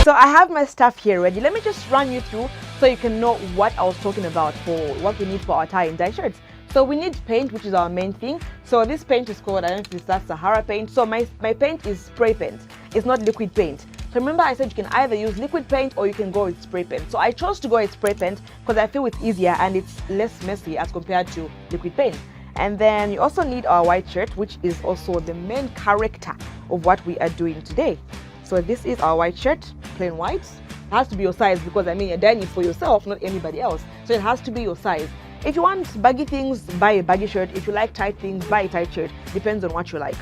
So I have my stuff here ready. Let me just run you through so you can know what I was talking about for what we need for our tie and dye shirts. So we need paint, which is our main thing. So this paint is called, I don't know if that's Sahara paint. So my paint is spray paint. It's not liquid paint. So remember I said you can either use liquid paint or you can go with spray paint. So I chose to go with spray paint because I feel it's easier and it's less messy as compared to liquid paint. And then you also need our white shirt, which is also the main character of what we are doing today. So this is our white shirt, plain white. It has to be your size because I mean you're dyeing it for yourself, not anybody else. So it has to be your size. If you want baggy things, buy a baggy shirt. If you like tight things, buy a tight shirt. Depends on what you like.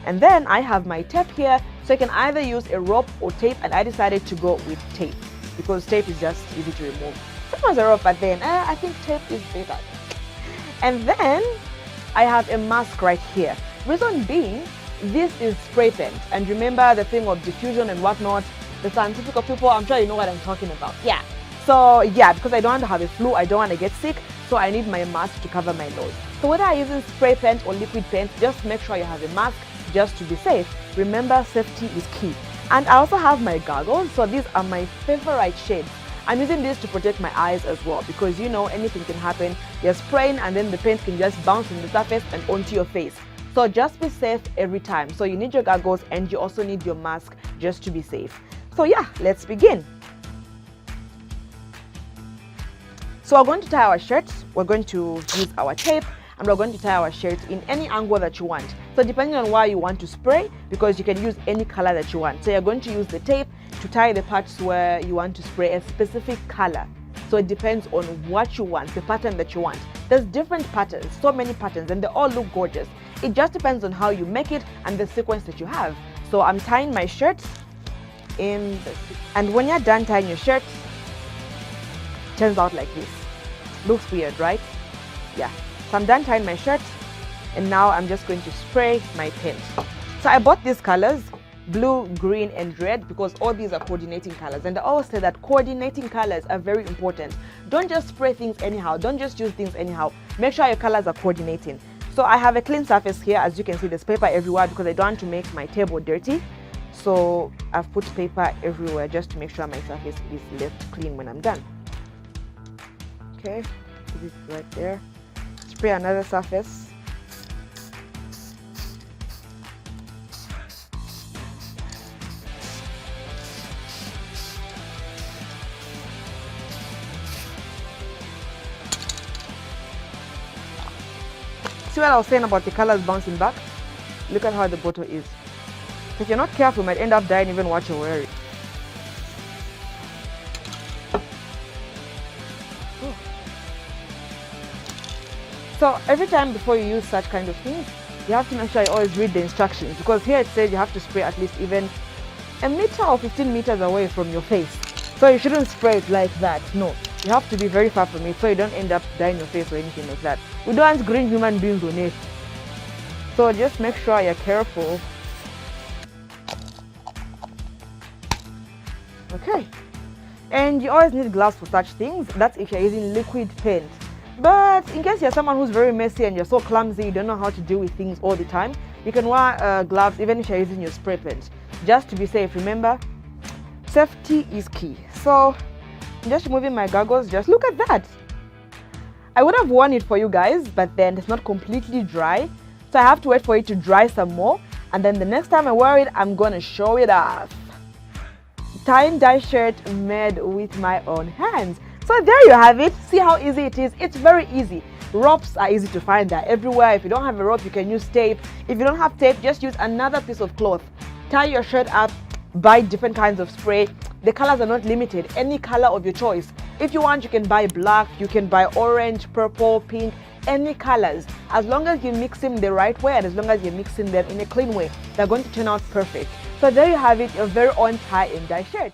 And then I have my tape here. So you can either use a rope or tape, and I decided to go with tape because tape is just easy to remove. Sometimes a rope, but then I think tape is better. And then I have a mask right here. Reason being, this is spray paint, and remember the thing of diffusion and whatnot. The scientific people, I'm sure you know what I'm talking about. Yeah. So yeah, because I don't want to have a flu, I don't want to get sick, so I need my mask to cover my nose. So whether I'm using spray paint or liquid paint, just make sure you have a mask just to be safe. Remember, safety is key. And I also have my goggles. So these are my favorite shades. I'm using this to protect my eyes as well because you know anything can happen. You're spraying and then the paint can just bounce from the surface and onto your face. So just be safe every time. So you need your goggles and you also need your mask just to be safe. So yeah, let's begin. So we're going to tie our shirts, we're going to use our tape, and we're going to tie our shirt in any angle that you want. So depending on where you want to spray, because you can use any color that you want. So you're going to use the tape to tie the parts where you want to spray a specific color. So it depends on what you want, the pattern that you want. There's different patterns, so many patterns, and they all look gorgeous. It just depends on how you make it and the sequence that you have. So I'm tying my shirt in the, and when you're done tying your shirt, it turns out like this. Looks weird, right? Yeah. So I'm done tying my shirt, and now I'm just going to spray my paint. So I bought these colors, blue, green, and red, because all these are coordinating colors. And I always say that coordinating colors are very important. Don't just spray things anyhow. Don't just use things anyhow. Make sure your colors are coordinating. So I have a clean surface here. As you can see, there's paper everywhere because I don't want to make my table dirty. So I've put paper everywhere just to make sure my surface is left clean when I'm done. Okay, put it right there. Spray another surface. See what I was saying about the colors bouncing back? Look at how the bottle is. If you're not careful, you might end up dyeing even what you're wearing. So every time before you use such kind of things, you have to make sure you always read the instructions, because here it says you have to spray at least even a meter or 15 meters away from your face. So you shouldn't spray it like that. No, you have to be very far from it so you don't end up dyeing your face or anything like that. We don't want green human beings on it. So just make sure you're careful. Okay. And you always need gloves for such things. That's if you're using liquid paint. But in case you're someone who's very messy and you're so clumsy, you don't know how to deal with things all the time, you can wear gloves even if you're using your spray paint. Just to be safe, remember, safety is key. So I'm just removing my goggles. Just look at that. I would have worn it for you guys, but then it's not completely dry. So I have to wait for it to dry some more. And then the next time I wear it, I'm going to show it off. Tie and dye shirt made with my own hands. So there you have it. See how easy it is. It's very easy. Ropes are easy to find there everywhere. If you don't have a rope, you can use tape. If you don't have tape, just use another piece of cloth. Tie your shirt up, buy different kinds of spray. The colors are not limited. Any color of your choice. If you want, you can buy black, you can buy orange, purple, pink, any colors. As long as you mix them the right way and as long as you're mixing them in a clean way, they're going to turn out perfect. So there you have it, your very own tie and dye shirt.